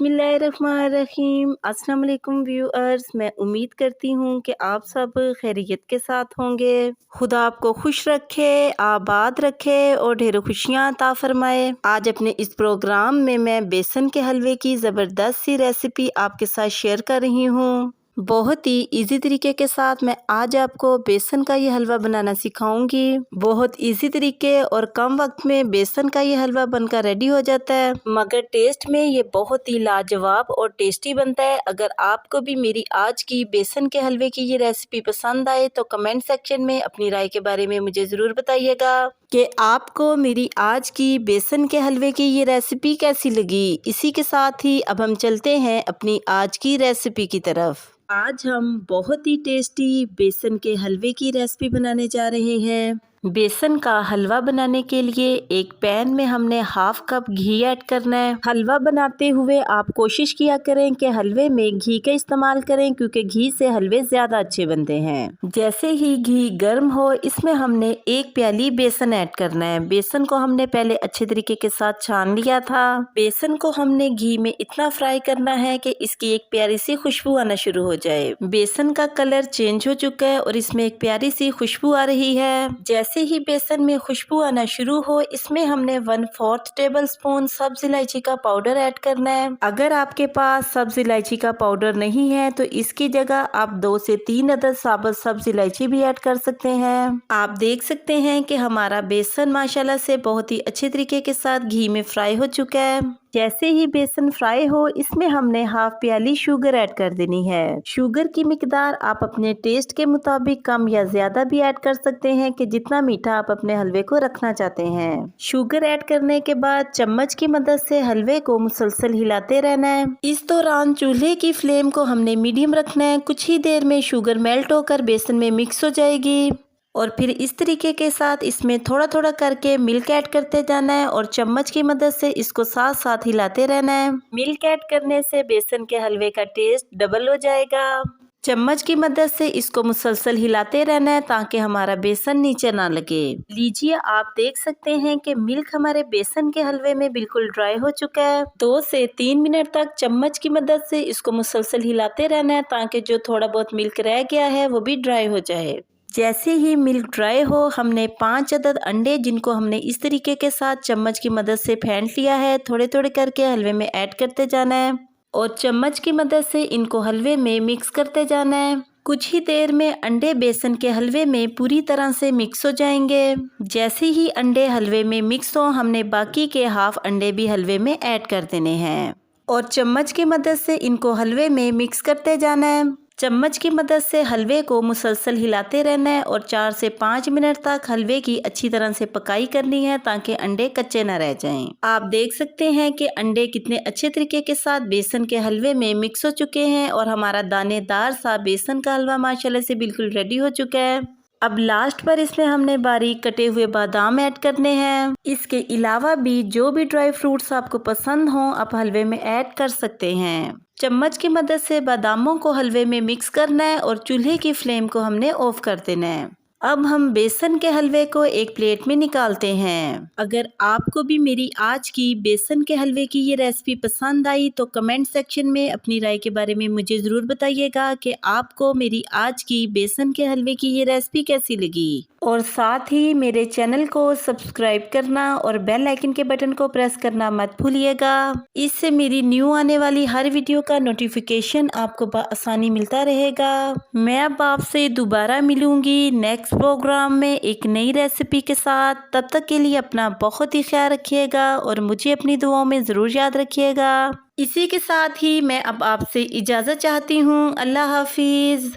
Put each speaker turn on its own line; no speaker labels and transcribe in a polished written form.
बिस्मिल्लाहिर्रहमानिर्रहीम। अस्सलाम वालेकुम व्यूअर्स, मैं उम्मीद करती हूँ कि आप सब खैरियत के साथ होंगे। खुदा आपको खुश रखे, आबाद रखे और ढेरों खुशियाँ अता फरमाए। आज अपने इस प्रोग्राम में मैं बेसन के हलवे की ज़बरदस्त सी रेसिपी आपके साथ शेयर कर रही हूँ। बहुत ही इजी तरीके के साथ मैं आज आपको बेसन का ये हलवा बनाना सिखाऊंगी। बहुत इजी तरीके और कम वक्त में बेसन का ये हलवा बनकर रेडी हो जाता है, मगर टेस्ट में ये बहुत ही लाजवाब और टेस्टी बनता है। अगर आपको भी मेरी आज की बेसन के हलवे की ये रेसिपी पसंद आए तो कमेंट सेक्शन में अपनी राय के बारे में मुझे ज़रूर बताइएगा कि आपको मेरी आज की बेसन के हलवे की ये रेसिपी कैसी लगी। इसी के साथ ही अब हम चलते हैं अपनी आज की रेसिपी की तरफ। आज हम बहुत ही टेस्टी बेसन के हलवे की रेसिपी बनाने जा रहे हैं। बेसन का हलवा बनाने के लिए एक पैन में हमने हाफ कप घी ऐड करना है। हलवा बनाते हुए आप कोशिश किया करें कि हलवे में घी का इस्तेमाल करें, क्योंकि घी से हलवे ज्यादा अच्छे बनते हैं। जैसे ही घी गर्म हो, इसमें हमने एक प्याली बेसन ऐड करना है। बेसन को हमने पहले अच्छे तरीके के साथ छान लिया था। बेसन को हमने घी में इतना फ्राई करना है कि इसकी एक प्यारी सी खुशबू आना शुरू हो जाए। बेसन का कलर चेंज हो चुका है और इसमें एक प्यारी सी खुशबू आ रही है। जैसे ही बेसन में खुशबू आना शुरू हो, इसमें हमने 1/4 टेबल स्पून सब्ज इलायची का पाउडर ऐड करना है। अगर आपके पास सब्ज इलायची का पाउडर नहीं है तो इसकी जगह आप 2 से 3 अदद साबुत सब्ज इलायची भी ऐड कर सकते हैं। आप देख सकते हैं कि हमारा बेसन माशाल्लाह से बहुत ही अच्छे तरीके के साथ घी में फ्राई हो चुका है। जैसे ही बेसन फ्राई हो, इसमें हमने हाफ प्याली शुगर ऐड कर देनी है। शुगर की मिकदार आप अपने टेस्ट के मुताबिक कम या ज्यादा भी ऐड कर सकते हैं कि जितना मीठा आप अपने हलवे को रखना चाहते हैं। शुगर ऐड करने के बाद चम्मच की मदद से हलवे को मुसलसल हिलाते रहना है। इस दौरान चूल्हे की फ्लेम को हमने मीडियम रखना है। कुछ ही देर में शुगर मेल्ट होकर बेसन में मिक्स हो जाएगी और फिर इस तरीके के साथ इसमें थोड़ा थोड़ा करके मिल्क ऐड करते जाना है और चम्मच की मदद से इसको साथ साथ हिलाते रहना है। मिल्क ऐड करने से बेसन के हलवे का टेस्ट डबल हो जाएगा। चम्मच की मदद से इसको मुसलसल हिलाते रहना है ताकि हमारा बेसन नीचे ना लगे। लीजिए, आप देख सकते हैं कि मिल्क हमारे बेसन के हलवे में बिल्कुल ड्राई हो चुका है। 2 से 3 मिनट तक चम्मच की मदद से इसको मुसलसल हिलाते रहना है ताकि जो थोड़ा बहुत मिल्क रह गया है वो भी ड्राई हो जाए। जैसे ही मिल्क ड्राई हो, हमने 5 अदद अंडे, जिनको हमने इस तरीके के साथ चम्मच की मदद से फेंट लिया है, थोड़े थोड़े करके हलवे में ऐड करते जाना है और चम्मच की मदद से इनको हलवे में मिक्स करते जाना है। कुछ ही देर में अंडे बेसन के हलवे में पूरी तरह से मिक्स हो जाएंगे। जैसे ही अंडे हलवे में मिक्स हो, हमने बाकी के हाफ अंडे भी हलवे में ऐड कर देने हैं और चम्मच की मदद से इनको हलवे में मिक्स करते जाना है। चम्मच की मदद से हलवे को मुसलसल हिलाते रहना है और 4 से 5 मिनट तक हलवे की अच्छी तरह से पकाई करनी है ताकि अंडे कच्चे न रह जाएं। आप देख सकते हैं कि अंडे कितने अच्छे तरीके के साथ बेसन के हलवे में मिक्स हो चुके हैं और हमारा दानेदार सा बेसन का हलवा माशाल्लाह से बिल्कुल रेडी हो चुका है। अब लास्ट पर इसमें हमने बारीक कटे हुए बादाम ऐड करने हैं। इसके अलावा भी जो भी ड्राई फ्रूट्स आपको पसंद हों, आप हलवे में ऐड कर सकते हैं। चम्मच की मदद से बादामों को हलवे में मिक्स करना है और चूल्हे की फ्लेम को हमने ऑफ कर देना है। अब हम बेसन के हलवे को एक प्लेट में निकालते हैं। अगर आपको भी मेरी आज की बेसन के हलवे की ये रेसिपी पसंद आई तो कमेंट सेक्शन में अपनी राय के बारे में मुझे ज़रूर बताइएगा कि आपको मेरी आज की बेसन के हलवे की ये रेसिपी कैसी लगी। और साथ ही मेरे चैनल को सब्सक्राइब करना और बेल आइकन के बटन को प्रेस करना मत भूलिएगा। इससे मेरी न्यू आने वाली हर वीडियो का नोटिफिकेशन आपको आसानी मिलता रहेगा। मैं अब आपसे दोबारा मिलूंगी नेक्स्ट प्रोग्राम में एक नई रेसिपी के साथ। तब तक के लिए अपना बहुत ही ख्याल रखिएगा और मुझे अपनी दुआओं में ज़रूर याद रखिएगा। इसी के साथ ही मैं अब आपसे इजाज़त चाहती हूँ। अल्लाह हाफिज़।